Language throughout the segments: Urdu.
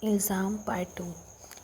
الزام پارٹ 2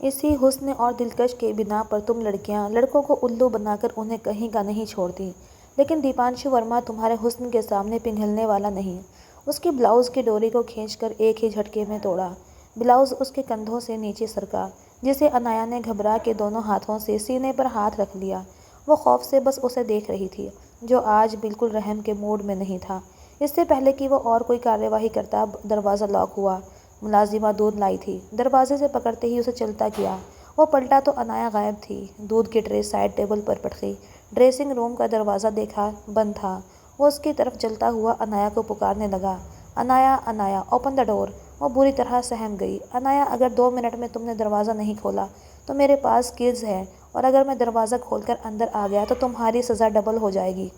اسی حسن اور دلکش کے بنا پر تم لڑکیاں لڑکوں کو الو بنا کر انہیں کہیں کا نہیں چھوڑتی، لیکن دیپانشو ورما تمہارے حسن کے سامنے پگھلنے والا نہیں۔ اس کی بلاؤز کی ڈوری کو کھینچ کر ایک ہی جھٹکے میں توڑا۔ بلاؤز اس کے کندھوں سے نیچے سرکا، جسے انایا نے گھبرا کے دونوں ہاتھوں سے سینے پر ہاتھ رکھ لیا۔ وہ خوف سے بس اسے دیکھ رہی تھی، جو آج بالکل رحم کے موڈ میں نہیں تھا۔ اس سے پہلے کہ وہ اور کوئی کارروائی کرتا، دروازہ لاک ہوا۔ ملازمہ دودھ لائی تھی۔ دروازے سے پکڑتے ہی اسے چلتا کیا۔ وہ پلٹا تو انایا غائب تھی۔ دودھ کی ٹرے سائڈ ٹیبل پر پٹکی۔ ڈریسنگ روم کا دروازہ دیکھا، بند تھا۔ وہ اس کی طرف چلتا ہوا انایا کو پکارنے لگا، انایا، انایا، اوپن دا ڈور۔ وہ بری طرح سہم گئی۔ انایا، اگر 2 منٹ میں تم نے دروازہ نہیں کھولا تو میرے پاس کیز ہے، اور اگر میں دروازہ کھول کر اندر آ گیا تو تمہاری سزا ڈبل ہو جائے گی۔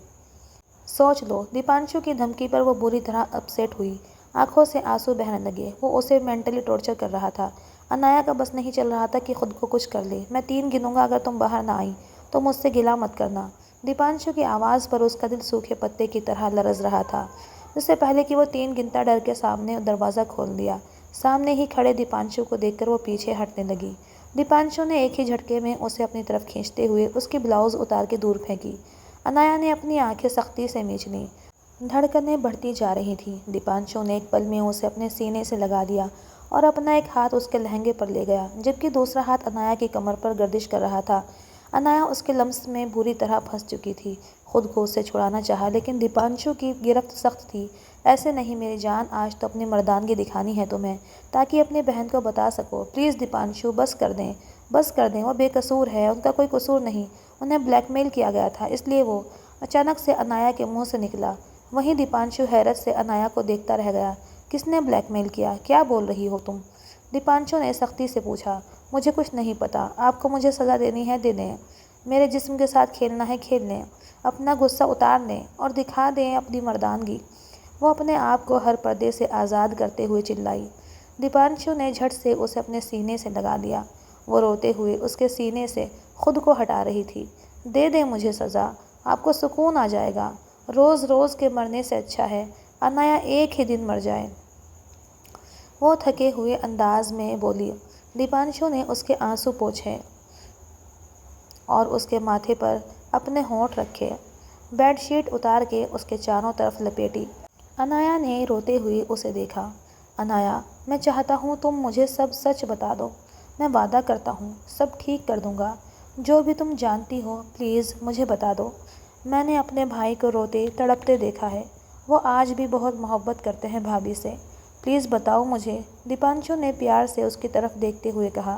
سوچ لو۔ دیپانشو کی دھمکی پر وہ بری طرح اپ سیٹ ہوئی۔ آنکھوں سے آنسو بہنے لگے۔ وہ اسے مینٹلی ٹارچر کر رہا تھا۔ انایا کا بس نہیں چل رہا تھا کہ خود کو کچھ کر لے۔ میں 3 گنوں گا، اگر تم باہر نہ آئی تو مجھ سے گلہ مت کرنا۔ دیپانشو کی آواز پر اس کا دل سوکھے پتے کی طرح لرز رہا تھا۔ اس سے پہلے کہ وہ 3 گنتا ڈر کے سامنے دروازہ کھول دیا۔ سامنے ہی کھڑے دیپانشو کو دیکھ کر وہ پیچھے ہٹنے لگی۔ دیپانشو نے ایک ہی جھٹکے میں اسے اپنی طرف کھینچتے ہوئے اس کی بلاؤز اتار کے دور پھینکی۔ انایا نے اپنی آنکھیں سختی سے میچ لیں۔ دھڑکنیں بڑھتی جا رہی تھیں۔ دیپانشو نے ایک پل میں اسے اپنے سینے سے لگا دیا اور اپنا ایک ہاتھ اس کے لہنگے پر لے گیا، جبکہ دوسرا ہاتھ انایا کی کمر پر گردش کر رہا تھا۔ انایا اس کے لمس میں بری طرح پھنس چکی تھی۔ خود کو اس سے چھڑانا چاہا، لیکن دیپانشو کی گرفت سخت تھی۔ ایسے نہیں میری جان، آج تو اپنی مردانگی دکھانی ہے تمہیں، تاکہ اپنی بہن کو بتا سکو۔ پلیز دیپانشو، بس کر دیں، بس کر دیں۔ وہ بے قصور ہے، ان کا کوئی قصور نہیں۔ انہیں بلیک میل کیا گیا تھا، اس لیے وہ… اچانک سے انایا کے منہ سے نکلا۔ وہیں دیپانشو حیرت سے انایا کو دیکھتا رہ گیا۔ کس نے بلیک میل کیا؟ کیا بول رہی ہو تم؟ دیپانشو نے سختی سے پوچھا۔ مجھے کچھ نہیں پتا۔ آپ کو مجھے سزا دینی ہے، دے دیں۔ میرے جسم کے ساتھ کھیلنا ہے، کھیل لیں۔ اپنا غصہ اتار لیں اور دکھا دیں اپنی مردانگی۔ وہ اپنے آپ کو ہر پردے سے آزاد کرتے ہوئے چلائی۔ دیپانشو نے جھٹ سے اسے اپنے سینے سے لگا لیا۔ وہ روتے ہوئے اس کے سینے سے خود کو ہٹا رہی تھی۔ دے دیں مجھے سزا، آپ کو سکون آ جائے گا۔ روز روز کے مرنے سے اچھا ہے انایا ایک ہی دن مر جائے۔ وہ تھکے ہوئے انداز میں بولی۔ دیپانشو نے اس کے آنسو پوچھے اور اس کے ماتھے پر اپنے ہونٹ رکھے۔ بیڈ شیٹ اتار کے اس کے چاروں طرف لپیٹی۔ انایا نے روتے ہوئے اسے دیکھا۔ انایا، میں چاہتا ہوں تم مجھے سب سچ بتا دو۔ میں وعدہ کرتا ہوں سب ٹھیک کر دوں گا۔ جو بھی تم جانتی ہو پلیز مجھے بتا دو۔ میں نے اپنے بھائی کو روتے تڑپتے دیکھا ہے۔ وہ آج بھی بہت محبت کرتے ہیں بھابھی سے۔ پلیز بتاؤ مجھے۔ دیپانشو نے پیار سے اس کی طرف دیکھتے ہوئے کہا۔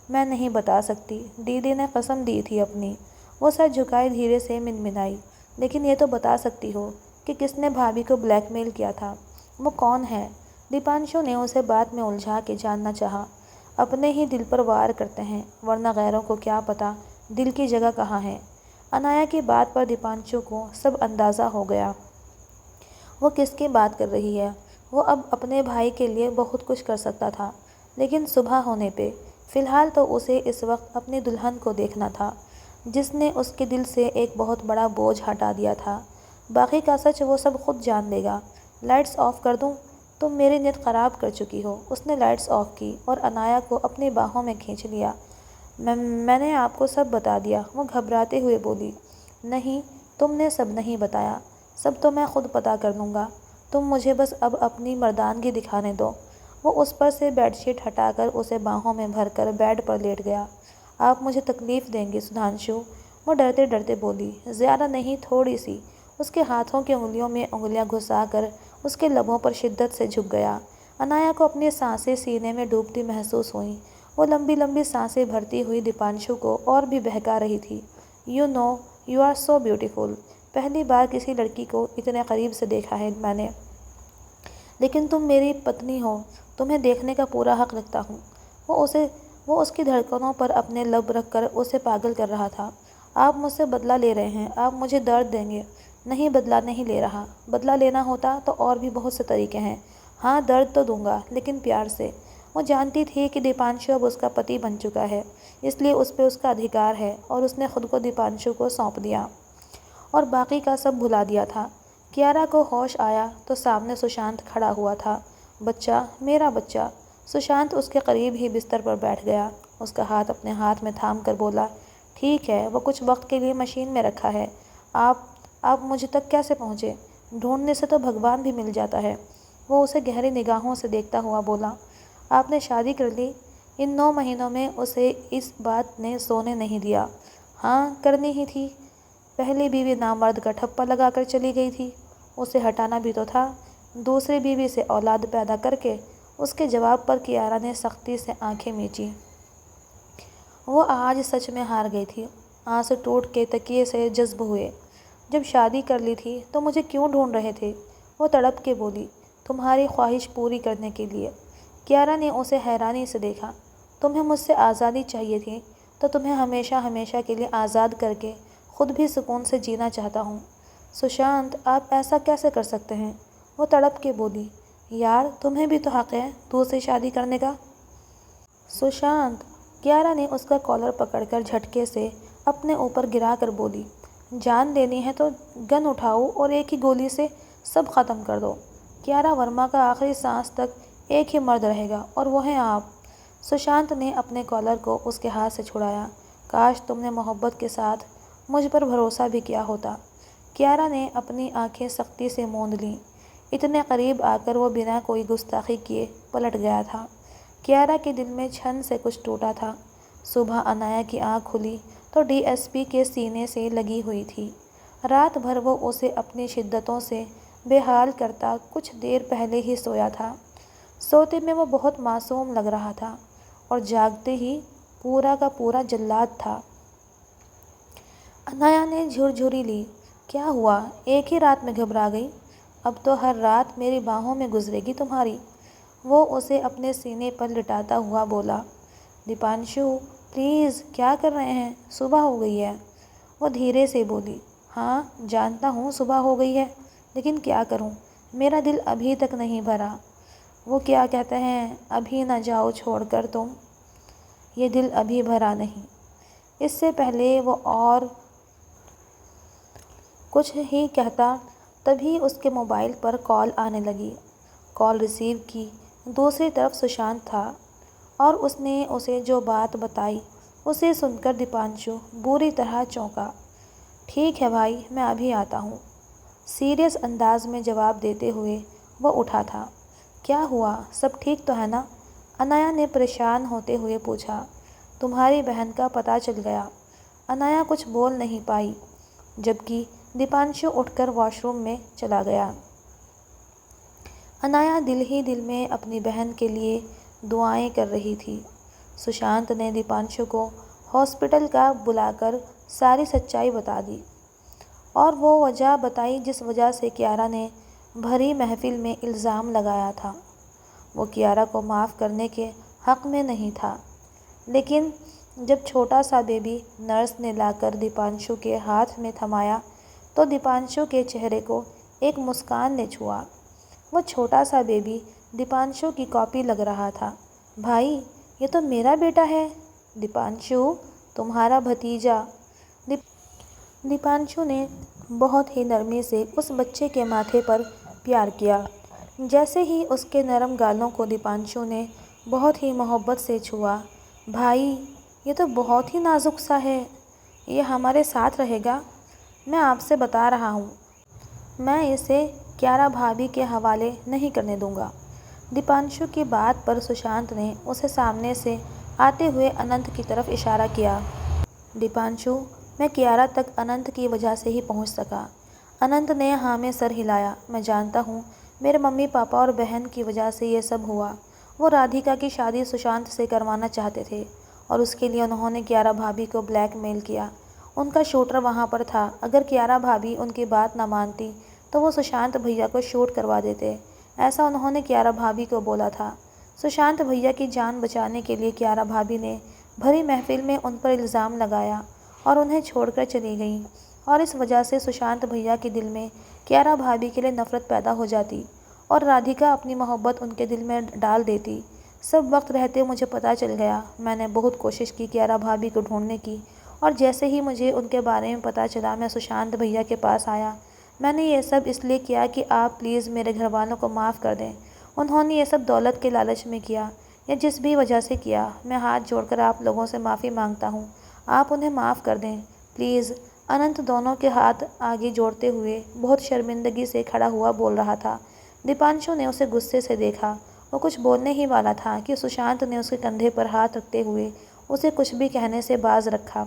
میں نہیں بتا سکتی، دیدی نے قسم دی تھی اپنی۔ وہ سر جھکائے دھیرے سے منمنائی۔ لیکن یہ تو بتا سکتی ہو کہ کس نے بھابھی کو بلیک میل کیا تھا؟ وہ کون ہے؟ دیپانشو نے اسے بات میں الجھا کے جاننا چاہا۔ اپنے ہی دل پر وار کرتے ہیں، ورنہ غیروں کو کیا پتا دل کی جگہ کہاں ہے۔ انایا کی بات پر دیپانشو کو سب اندازہ ہو گیا۔ وہ کس کی بات کر رہی ہے۔ وہ اب اپنے بھائی کے لیے بہت کچھ کر سکتا تھا، لیکن صبح ہونے پہ فی الحال تو اسے اس وقت اپنی دلہن کو دیکھنا تھا، جس نے اس کے دل سے ایک بہت بڑا بوجھ ہٹا دیا تھا۔ باقی کا سچ وہ سب خود جان لے گا۔ لائٹس آف کر دوں؟ تم میری نیند خراب کر چکی ہو۔ اس نے لائٹس آف کی اور انایا کو اپنی باہوں میں کھینچ لیا۔ میں نے آپ کو سب بتا دیا، وہ گھبراتے ہوئے بولی۔ نہیں، تم نے سب نہیں بتایا، سب تو میں خود پتا کر لوں گا۔ تم مجھے بس اب اپنی مردانگی دکھانے دو۔ وہ اس پر سے بیڈ شیٹ ہٹا کر اسے باہوں میں بھر کر بیڈ پر لیٹ گیا۔ آپ مجھے تکلیف دیں گے سدھانشو، وہ ڈرتے ڈرتے بولی۔ زیادہ نہیں، تھوڑی سی۔ اس کے ہاتھوں کی انگلیوں میں انگلیاں گھسا کر اس کے لبوں پر شدت سے جھک گیا۔ انایا کو اپنی سانسیں سینے میں ڈوبتی محسوس ہوئیں۔ وہ لمبی لمبی سانسیں بھرتی ہوئی دیپانشو کو اور بھی بہکا رہی تھی۔ You know you are so beautiful. پہلی بار کسی لڑکی کو اتنے قریب سے دیکھا ہے میں نے۔ لیکن تم میری پتنی ہو، تمہیں دیکھنے کا پورا حق رکھتا ہوں۔ وہ اس کی دھڑکنوں پر اپنے لب رکھ کر اسے پاگل کر رہا تھا۔ آپ مجھ سے بدلہ لے رہے ہیں، آپ مجھے درد دیں گے۔ نہیں، بدلہ نہیں لے رہا۔ بدلہ لینا ہوتا تو اور بھی بہت سے طریقے ہیں۔ ہاں، درد تو دوں گا، لیکن پیار سے۔ وہ جانتی تھی کہ دیپانشو اب اس کا پتی بن چکا ہے، اس لیے اس پہ اس کا ادھیکار ہے، اور اس نے خود کو دیپانشو کو سونپ دیا اور باقی کا سب بھلا دیا تھا۔ کیارا کو ہوش آیا تو سامنے سشانت کھڑا ہوا تھا۔ بچہ، میرا بچہ۔ سشانت اس کے قریب ہی بستر پر بیٹھ گیا۔ اس کا ہاتھ اپنے ہاتھ میں تھام کر بولا، ٹھیک ہے، وہ کچھ وقت کے لیے مشین میں رکھا ہے، آپ مجھ تک کیسے پہنچے؟ ڈھونڈنے سے تو بھگوان بھی مل جاتا ہے۔ وہ اسے گہری نگاہوں سے دیکھتا ہوا بولا، آپ نے شادی کر لی؟ ان 9 مہینوں میں اسے اس بات نے سونے نہیں دیا۔ ہاں، کرنی ہی تھی، پہلی بیوی نامرد کا ٹھپا لگا کر چلی گئی تھی، اسے ہٹانا بھی تو تھا۔ دوسری بیوی سے اولاد پیدا کر کے اس کے جواب پر کیارا نے سختی سے آنکھیں میچیں۔ وہ آج سچ میں ہار گئی تھی، آنسو ٹوٹ کے تکیے سے جذب ہوئے۔ جب شادی کر لی تھی تو مجھے کیوں ڈھونڈ رہے تھے؟ وہ تڑپ کے بولی، تمہاری خواہش پوری کرنے کے لیے۔ کیارا نے اسے حیرانی سے دیکھا، تمہیں مجھ سے آزادی چاہیے تھی تو تمہیں ہمیشہ ہمیشہ کے لیے آزاد کر کے خود بھی سکون سے جینا چاہتا ہوں۔ سشانت، آپ ایسا کیسے کر سکتے ہیں؟ وہ تڑپ کے بولی، یار تمہیں بھی تو حق ہے دوسری شادی کرنے کا۔ سشانت، کیارا نے اس کا کالر پکڑ کر جھٹکے سے اپنے اوپر گرا کر بولی، جان لینی ہے تو گن اٹھاؤ اور ایک ہی گولی سے سب ختم کر دو۔ کیارا ورما کا آخری سانس تک ایک ہی مرد رہے گا اور وہ ہیں آپ۔ سشانت نے اپنے کالر کو اس کے ہاتھ سے چھڑایا، کاش تم نے محبت کے ساتھ مجھ پر بھروسہ بھی کیا ہوتا۔ کیارا نے اپنی آنکھیں سختی سے موند لیں، اتنے قریب آ کر وہ بنا کوئی گستاخی کیے پلٹ گیا تھا۔ کیارا کے دل میں چھن سے کچھ ٹوٹا تھا۔ صبح انایا کی آنکھ کھلی تو ڈی ایس پی کے سینے سے لگی ہوئی تھی۔ رات بھر وہ اسے اپنی شدتوں سے بے حال کرتا کچھ دیر پہلے ہی سویا تھا۔ سوتے میں وہ بہت معصوم لگ رہا تھا اور جاگتے ہی پورا کا پورا جلاد تھا۔ انایا نے جھرجھری لی، کیا ہوا؟ ایک ہی رات میں گھبرا گئی؟ اب تو ہر رات میری باہوں میں گزرے گی تمہاری۔ وہ اسے اپنے سینے پر لٹاتا ہوا بولا، دیپانشو پلیز کیا کر رہے ہیں؟ صبح ہو گئی ہے۔ وہ دھیرے سے بولی، ہاں جانتا ہوں صبح ہو گئی ہے، لیکن کیا کروں، میرا دل ابھی تک نہیں بھرا۔ وہ کیا کہتے ہیں، ابھی نہ جاؤ چھوڑ کر تم۔ یہ دل ابھی بھرا نہیں۔ اس سے پہلے وہ اور کچھ ہی کہتا، تبھی اس کے موبائل پر کال آنے لگی۔ کال ریسیو کی، دوسری طرف سشانت تھا اور اس نے اسے جو بات بتائی اسے سن کر دیپانشو بری طرح چونکا۔ ٹھیک ہے بھائی، میں ابھی آتا ہوں، سیریس انداز میں جواب دیتے ہوئے وہ اٹھا تھا۔ کیا ہوا، سب ٹھیک تو ہے نا؟ انایا نے پریشان ہوتے ہوئے پوچھا۔ تمہاری بہن کا پتہ چل گیا؟ انایا کچھ بول نہیں پائی، جبکہ دیپانشو اٹھ کر واش روم میں چلا گیا۔ انایا دل ہی دل میں اپنی بہن کے لیے دعائیں کر رہی تھی۔ سشانت نے دیپانشو کو ہاسپٹل کا بلا کر ساری سچائی بتا دی اور وہ وجہ بتائی جس وجہ سے کیارا نے بھری محفل میں الزام لگایا تھا۔ وہ کیارا کو معاف کرنے کے حق میں نہیں تھا، لیکن جب چھوٹا سا بیبی نرس نے لا کر دیپانشو کے ہاتھ میں تھمایا تو دیپانشو کے چہرے کو ایک مسکان نے چھوا۔ وہ چھوٹا سا بیبی دیپانشو کی کاپی لگ رہا تھا۔ بھائی، یہ تو میرا بیٹا ہے، دیپانشو تمہارا بھتیجا۔ دیپانشو نے بہت ہی نرمی سے اس بچے کے ماتھے پر پیار کیا۔ جیسے ہی اس کے نرم گالوں کو دیپانشو نے بہت ہی محبت سے چھوا، بھائی یہ تو بہت ہی نازک سا ہے، یہ ہمارے ساتھ رہے گا، میں آپ سے بتا رہا ہوں، میں اسے کیارا بھابھی کے حوالے نہیں کرنے دوں گا۔ دیپانشو کی بات پر سشانت نے اسے سامنے سے آتے ہوئے اننت کی طرف اشارہ کیا۔ دیپانشو، میں کیارا تک اننت کی وجہ سے ہی پہنچ سکا۔ اننت نے ہاں میں سر ہلایا، میں جانتا ہوں میرے ممی پاپا اور بہن کی وجہ سے یہ سب ہوا۔ وہ رادھیکا کی شادی سشانت سے کروانا چاہتے تھے اور اس کے لیے انہوں نے کیارا بھابھی کو بلیک میل کیا۔ ان کا شوٹر وہاں پر تھا، اگر کیارا بھابھی ان کی بات نہ مانتی تو وہ سشانت بھیا کو شوٹ کروا دیتے، ایسا انہوں نے کیارا بھابھی کو بولا تھا۔ سشانت بھیا کی جان بچانے کے لیے کیارا بھابھی نے بھری محفل میں ان پر الزام لگایا اور انہیں چھوڑ کر چلی گئیں، اور اس وجہ سے سشانت بھیا کے دل میں کیارا بھابھی کے لیے نفرت پیدا ہو جاتی اور رادھیکا اپنی محبت ان کے دل میں ڈال دیتی۔ سب وقت رہتے مجھے پتہ چل گیا، میں نے بہت کوشش کی کیارا بھابھی کو ڈھونڈنے کی، اور جیسے ہی مجھے ان کے بارے میں پتہ چلا میں سشانت بھیا کے پاس آیا۔ میں نے یہ سب اس لیے کیا کہ آپ پلیز میرے گھر والوں کو معاف کر دیں، انہوں نے یہ سب دولت کے لالچ میں کیا، یا جس بھی وجہ سے کیا، میں ہاتھ جوڑ کر آپ لوگوں سے معافی مانگتا ہوں۔ آپ انہیں معاف کر دیں پلیز۔ اننت دونوں کے ہاتھ آگے جوڑتے ہوئے بہت شرمندگی سے کھڑا ہوا بول رہا تھا۔ دیپانشو نے اسے غصے سے دیکھا۔ وہ کچھ بولنے ہی والا تھا کہ سشانت نے اس کے کندھے پر ہاتھ رکھتے ہوئے اسے کچھ بھی کہنے سے باز رکھا۔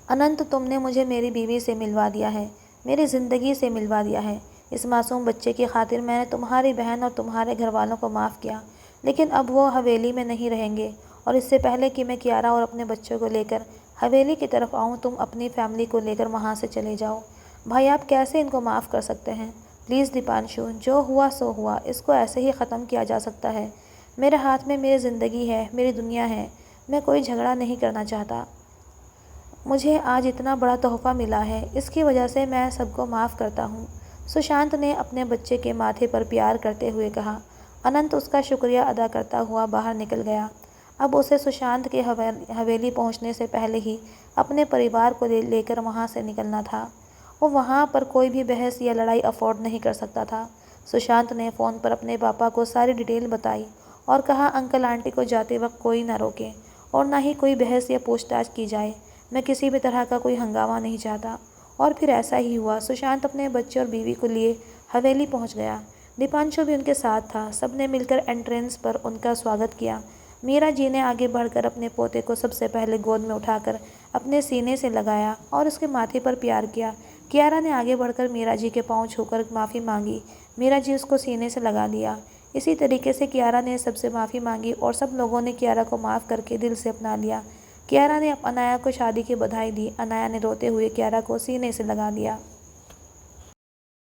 اننت، تم نے مجھے میری بیوی سے ملوا دیا ہے، میری زندگی سے ملوا دیا ہے۔ اس معصوم بچے کی خاطر میں نے تمہاری بہن اور تمہارے گھر والوں کو معاف کیا، لیکن اب وہ حویلی میں نہیں رہیں گے، اور اس سے پہلے کہ میں کیارا اور اپنے بچوں کو لے کر حویلی کی طرف آؤں، تم اپنی فیملی کو لے کر وہاں سے چلے جاؤ۔ بھائی، آپ کیسے ان کو معاف کر سکتے ہیں؟ پلیز دیپانشو، جو ہوا سو ہوا، اس کو ایسے ہی ختم کیا جا سکتا ہے۔ میرے ہاتھ میں میری زندگی ہے، میری دنیا ہے، میں کوئی جھگڑا نہیں کرنا چاہتا۔ مجھے آج اتنا بڑا تحفہ ملا ہے، اس کی وجہ سے میں سب کو معاف کرتا ہوں۔ سشانت نے اپنے بچے کے ماتھے پر پیار کرتے ہوئے کہا۔ اننت اس کا شکریہ ادا کرتا ہوا باہر نکل گیا۔ اب اسے سشانت کے حویلی پہنچنے سے پہلے ہی اپنے پریوار کو لے کر وہاں سے نکلنا تھا۔ وہ وہاں پر کوئی بھی بحث یا لڑائی افورڈ نہیں کر سکتا تھا۔ سشانت نے فون پر اپنے پاپا کو ساری ڈیٹیل بتائی اور کہا انکل آنٹی کو جاتے وقت کوئی نہ روکے اور نہ ہی کوئی بحث یا پوچھ تاچھ کی جائے، میں کسی بھی طرح کا کوئی ہنگامہ نہیں چاہتا۔ اور پھر ایسا ہی ہوا۔ سشانت اپنے بچے اور بیوی کو لیے حویلی پہنچ گیا۔ دیپانشو بھی ان کے ساتھ تھا۔ سب نے مل کر انٹرنس پر ان کا سواگت کیا۔ میرا جی نے آگے بڑھ کر اپنے پوتے کو سب سے پہلے گود میں اٹھا کر اپنے سینے سے لگایا اور اس کے ماتھے پر پیار کیا۔ کیارا نے آگے بڑھ کر میرا جی کے پاؤں چھو کر معافی مانگی۔ میرا جی اس کو سینے سے لگا لیا۔ اسی طریقے سے کیارا نے سب سے معافی مانگی اور سب لوگوں نے کیارا کو معاف کر کے دل سے اپنا لیا۔ کیارا نے انایا کو شادی کی بدھائی دی۔ انایا نے روتے ہوئے کیارا کو سینے سے لگا لیا۔